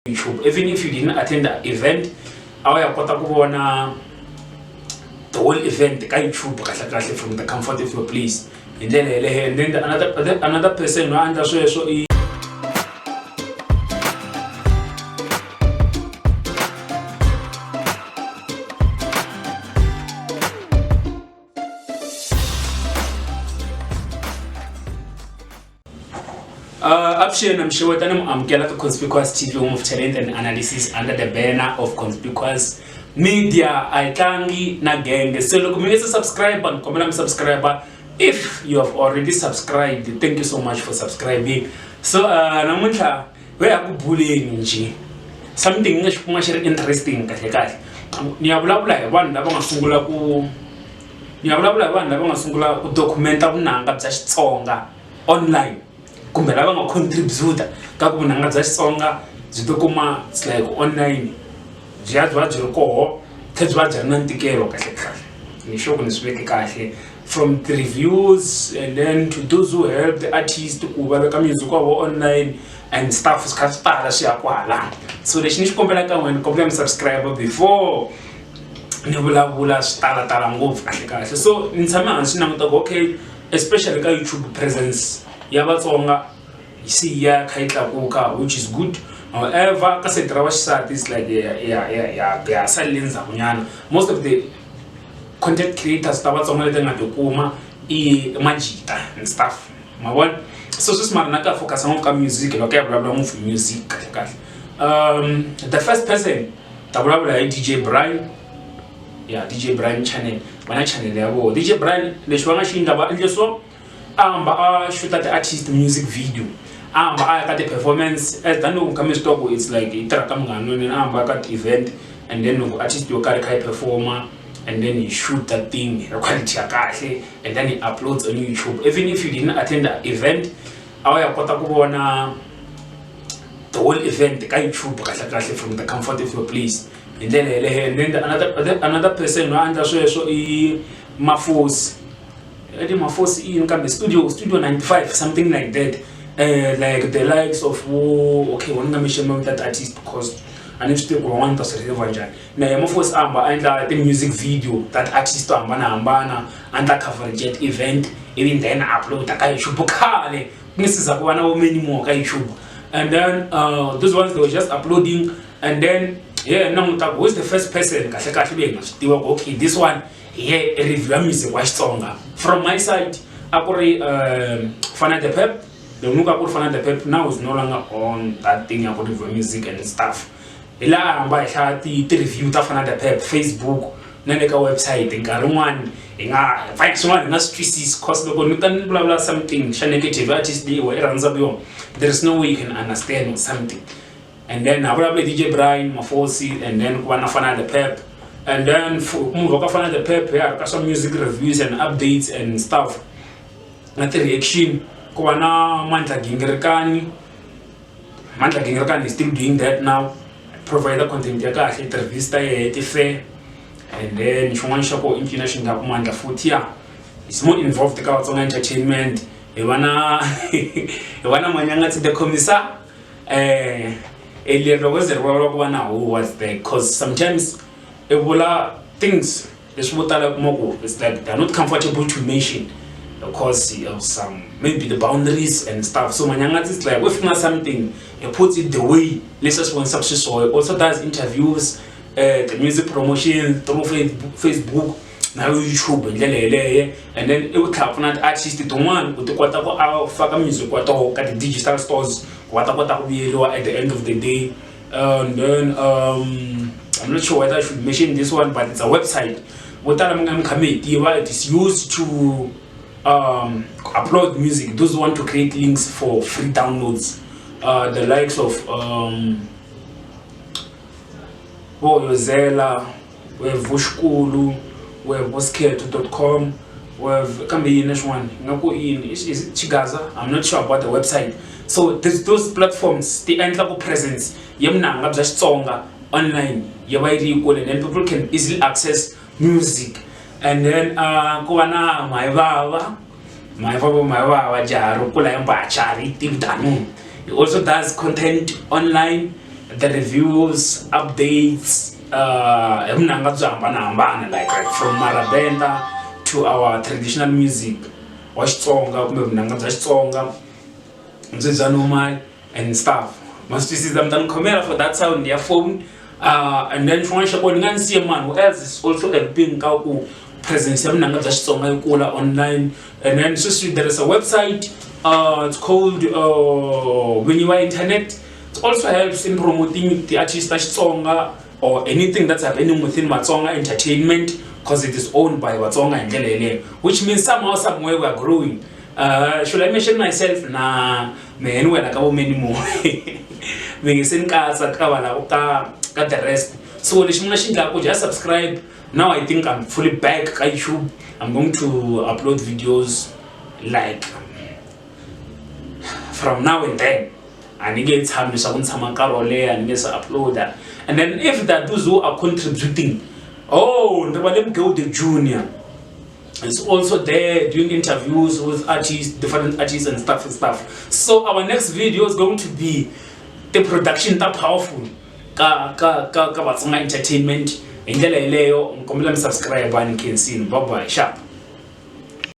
YouTube. Even if you didn't attend the event, I kota ku vona the whole event ka YouTube kahle from the comfort of your place. And then another person who under so I'm sure that I'm getting to Conspicuous TV, home of talent and analysis under the banner of Conspicuous Media. I can't na gang. So look, me subscribe and comment subscriber. If you have already subscribed, thank you so much for subscribing. So namuntlha we are bullying nje. Something interesting kahle. Niyavulavula hi vanhu lava nga sungula ku documenta vunanga bya Xitsonga online. Kumbe lava nga contribute ka ku vunanga bya Xitsonga byi to kuma it's like online byi ri koho byi ri na ntikelo kahle ni sure ku ni swi veke kahle from the reviews and then to those who help the artist ku va veka music wavo online and stuff is kha swi tala swi ya kwala. So lexi ni xi kombela ka n'wina kombela mi subscribe before ni vulavula swi tala ngopfu kahle. So ni tshame hansi languta ku okay, especially ka YouTube presence ya Vatsonga ya kha yi tlakuka, which is good. However ka side ra vaxisati is like ya salenza kunyana. Most of the content creators ta Vatsonga leti nga tikuma I majita and stuff mavona. So smart na ka focus on ka music loko ya vulavula ngopfu music kahle. The first person ta vulavula hi DJ Brian. DJ Brian channel vana channel ya vo DJ Brian leswi va nga xi endla va endle so amba shoot the artist music video amba aka the performance as than no come stop. It's like itara ka mngano ni amba ka event and then no artist yo kare kai performer and then you shoot that thing quality ya kahle and then it uploads on YouTube. Even if you didn't attend the event, I kota ku vona the whole event ka YouTube kahle from the comfort of your place. And then another person who under so Mafosi. Mafosi in Kambe Studio 95, something like that. Like the likes of okay, one mention that artist because I need to take one to say Vanja. Now Mafosi amba and the music video that artist ambana and the coverage event, even then upload the YouTube kale. This is one of many more YouTube. And then those ones they were just uploading and then who is the first person okay, this one a review music wa Xitsonga. From my side akuri Fana the Pep, the muka akuri Fana the Pep now is no longer on that thing about review music and stuff. Ila amba ihati review ta Fana the Pep Facebook nane ka website nkarhi one inga find someone na streets cause loko nutan blah blah something sha negative artist liwa iranza byo, there is no way you can understand something. And then I probably DJ Brian Mafosi and then Fana the Pep. And then Fana the Pep, yeah, some music reviews and updates and stuff. At the reaction, Mantla Gingerkani is still doing that now. Provide the content interview and then Shuan Shako International Mantla Futia. It's more involved in entertainment. Ewana Manyanga to the commissar. Was there because sometimes things it's like they're not comfortable to mention because of some maybe the boundaries and stuff. So Manyanga is like if something he puts it the way let's just one substance so also does interviews, the music promotion through Facebook now YouTube and then it will help not artist to one with the quarter music the digital stores at the end of the day. And then I'm not sure whether I should mention this one, but it's a website. It is used to upload music. Those who want to create links for free downloads. The likes of Yozela, we have Vushkulu, we have Bosketo.com, we have one. Is it Chigaza? I'm not sure about the website. So those platforms, the entire presence, yemnanga bya Xitsonga online, equal, and then people can easily access music. And then kuwana my baba jaru kula yamba chari tibdanu. He also does content online the reviews, updates, vunanga byo hambanahambana, like from marabenda to our traditional music wa Xitsonga kumbe vunanga bya Xitsonga, and stuff. Must you see them done camera for that sound their phone, and then from one see a man who else is also helping ku presence ya vunanga bya Xitsonga yikula online. And then there is a website, it's called when you are internet. It also helps in promoting the artist Xitsonga or anything that's happening within Matsonga entertainment, because it is owned by Watsonga and Gelele, which means somehow, somewhere we are growing. Should I mention myself? Nah, man, we're like many more. The rest. So just subscribe. Now I think I'm fully back on YouTube. I'm going to upload videos like from now and then. And get time to upload that. And then if that those who are contributing, the junior is also there doing interviews with artists, different artists and stuff. So our next video is going to be the production that powerful ka Entertainment. Subscribe and can see. Bye bye. Sharp.